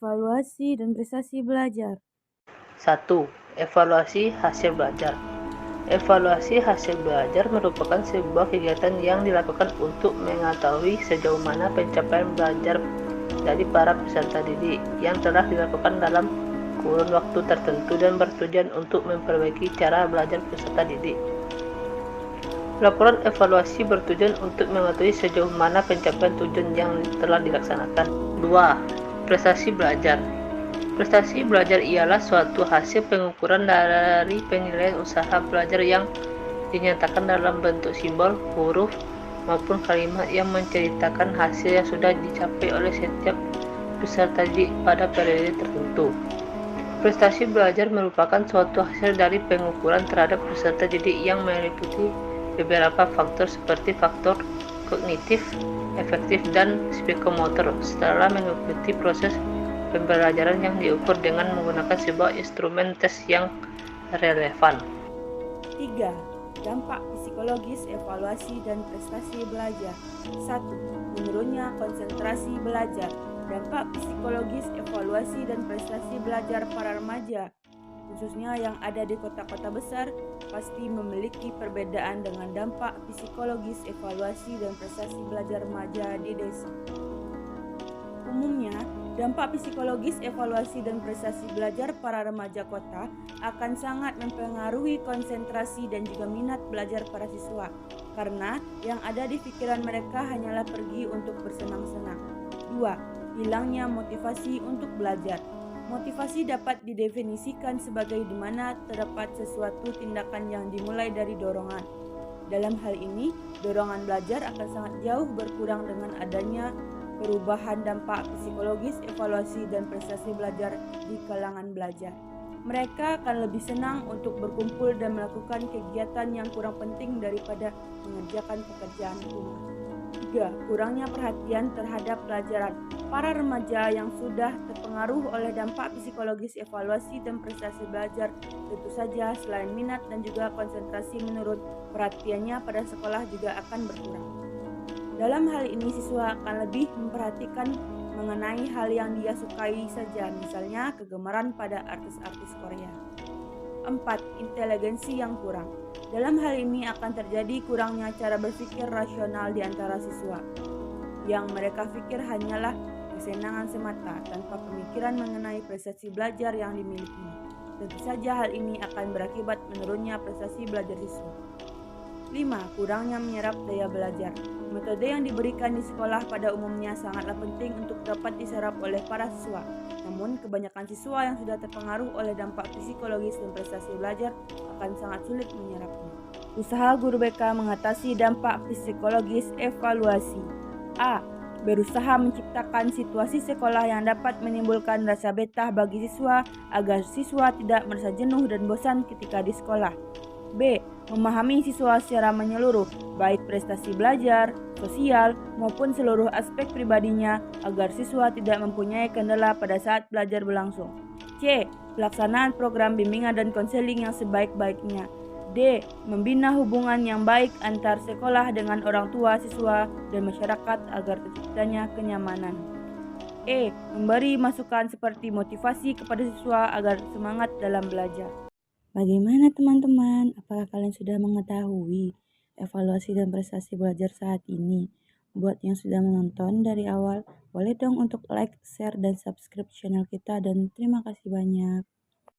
evaluasi dan prestasi belajar. 1. Evaluasi hasil belajar. Evaluasi hasil belajar merupakan sebuah kegiatan yang dilakukan untuk mengetahui sejauh mana pencapaian belajar dari para peserta didik yang telah dilakukan dalam kurun waktu tertentu dan bertujuan untuk memperbaiki cara belajar peserta didik. Laporan evaluasi bertujuan untuk mengetahui sejauh mana pencapaian tujuan yang telah dilaksanakan. 2. Prestasi belajar. Prestasi belajar ialah suatu hasil pengukuran dari penilaian usaha belajar yang dinyatakan dalam bentuk simbol, huruf, maupun kalimat yang menceritakan hasil yang sudah dicapai oleh setiap peserta didik pada periode tertentu. Prestasi belajar merupakan suatu hasil dari pengukuran terhadap peserta didik yang meliputi beberapa faktor seperti faktor kognitif, efektif, dan psikomotor setelah mengikuti proses pembelajaran yang diukur dengan menggunakan sebuah instrumen tes yang relevan. 3. Dampak psikologis evaluasi dan prestasi belajar. 1. Menurunnya konsentrasi belajar. Dampak psikologis evaluasi dan prestasi belajar para remaja, khususnya yang ada di kota-kota besar, pasti memiliki perbedaan dengan dampak psikologis evaluasi dan prestasi belajar remaja di desa. Umumnya, dampak psikologis evaluasi dan prestasi belajar para remaja kota akan sangat mempengaruhi konsentrasi dan juga minat belajar para siswa, karena yang ada di pikiran mereka hanyalah pergi untuk bersenang-senang. 2. Hilangnya motivasi untuk belajar. Motivasi dapat didefinisikan sebagai di mana terdapat sesuatu tindakan yang dimulai dari dorongan. Dalam hal ini, dorongan belajar akan sangat jauh berkurang dengan adanya perubahan dampak psikologis evaluasi dan prestasi belajar di kalangan belajar. Mereka akan lebih senang untuk berkumpul dan melakukan kegiatan yang kurang penting daripada mengerjakan pekerjaan rumah. 3. Kurangnya perhatian terhadap pelajaran. Para remaja yang sudah terpengaruh oleh dampak psikologis evaluasi dan prestasi belajar, tentu saja selain minat dan juga konsentrasi menurun, perhatiannya pada sekolah juga akan berkurang. Dalam hal ini siswa akan lebih memperhatikan mengenai hal yang dia sukai saja, misalnya kegemaran pada artis-artis Korea. 4. Inteligensi yang kurang. Dalam hal ini akan terjadi kurangnya cara berpikir rasional di antara siswa. Yang mereka pikir hanyalah kesenangan semata tanpa pemikiran mengenai prestasi belajar yang dimiliki. Tentu saja hal ini akan berakibat menurunnya prestasi belajar siswa. 5. Kurangnya menyerap daya belajar. Metode yang diberikan di sekolah pada umumnya sangatlah penting untuk dapat diserap oleh para siswa. Namun, kebanyakan siswa yang sudah terpengaruh oleh dampak psikologis dan prestasi belajar akan sangat sulit menyerapnya. Usaha guru BK mengatasi dampak psikologis evaluasi. A. Berusaha menciptakan situasi sekolah yang dapat menimbulkan rasa betah bagi siswa agar siswa tidak merasa jenuh dan bosan ketika di sekolah. B. Memahami siswa secara menyeluruh, baik prestasi belajar, sosial, maupun seluruh aspek pribadinya agar siswa tidak mempunyai kendala pada saat belajar berlangsung. C. Pelaksanaan program bimbingan dan konseling yang sebaik-baiknya. D. Membina hubungan yang baik antar sekolah dengan orang tua siswa dan masyarakat agar terciptanya kenyamanan. E. Memberi masukan seperti motivasi kepada siswa agar semangat dalam belajar. Bagaimana teman-teman? Apakah kalian sudah mengetahui evaluasi dan prestasi belajar saat ini? Buat yang sudah menonton dari awal, boleh dong untuk like, share, dan subscribe channel kita dan terima kasih banyak.